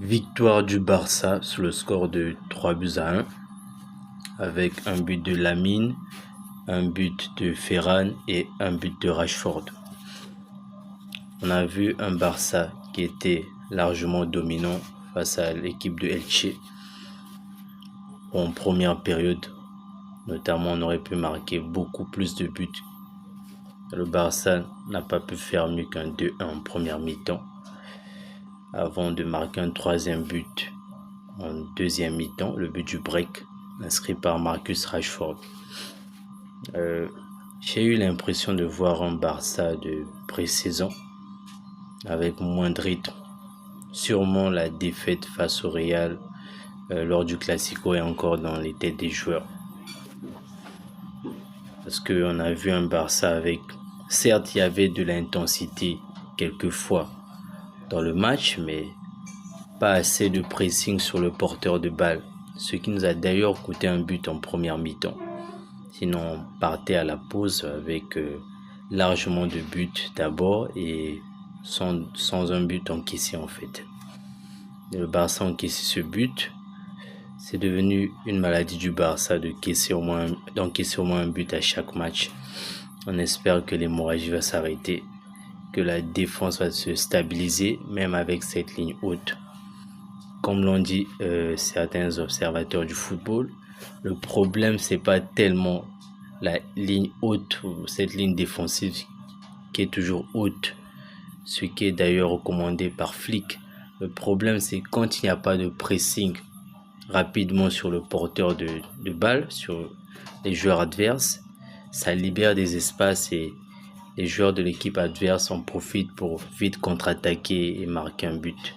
Victoire du Barça sur le score de 3-1 avec un but de Lamine, un but de Ferran et un but de Rashford. On a vu un Barça qui était largement dominant face à l'équipe de Elche. En première période, notamment, on aurait pu marquer beaucoup plus de buts. Le Barça n'a pas pu faire mieux qu'un 2-1 en première mi-temps, avant de marquer un troisième but en deuxième mi-temps, le but du break, inscrit par Marcus Rashford. J'ai eu l'impression de voir un Barça de pré-saison avec moins de rythme. Sûrement la défaite face au Real lors du Classico est encore dans les têtes des joueurs. Parce qu'on a vu un Barça avec... Certes, il y avait de l'intensité quelquefois dans le match, mais pas assez de pressing sur le porteur de balle, ce qui nous a d'ailleurs coûté un but en première mi-temps. Sinon, on partait à la pause avec largement de buts d'abord et sans un but encaissé en fait. Le Barça a encaissé ce but. C'est devenu une maladie du Barça d'encaisser au moins un but à chaque match. On espère que l'hémorragie va s'arrêter, que la défense va se stabiliser, même avec cette ligne haute. Comme l'ont dit certains observateurs du football, le problème c'est pas tellement la ligne haute ou cette ligne défensive qui est toujours haute, ce qui est d'ailleurs recommandé par Flick. Le problème c'est quand il n'y a pas de pressing rapidement sur le porteur de balle, sur les joueurs adverses, ça libère des espaces et les joueurs de l'équipe adverse en profitent pour vite contre-attaquer et marquer un but.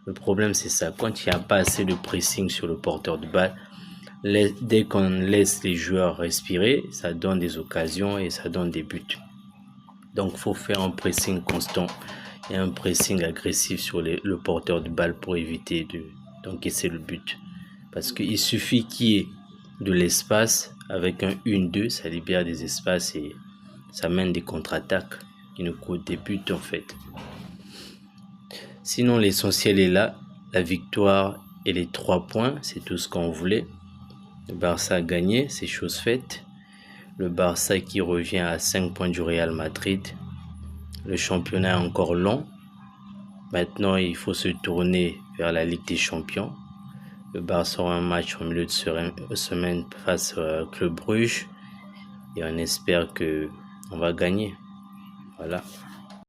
Le problème c'est ça, quand il n'y a pas assez de pressing sur le porteur de balle, dès qu'on laisse les joueurs respirer, ça donne des occasions et ça donne des buts. Donc il faut faire un pressing constant et un pressing agressif sur le porteur de balle pour éviter d'encaisser le but. Parce qu'il suffit qu'il y ait de l'espace, avec un 1-2, ça libère des espaces et ça mène des contre-attaques qui nous coûtent des buts en fait. Sinon l'essentiel est là, la victoire et les 3 points, c'est tout ce qu'on voulait. Le Barça a gagné, c'est chose faite. Le Barça qui revient à 5 points du Real Madrid. Le championnat est encore long. Maintenant, il faut se tourner vers la Ligue des Champions. Le Barça aura un match en milieu de semaine face au Club Bruges. Et on espère qu'on va gagner. Voilà.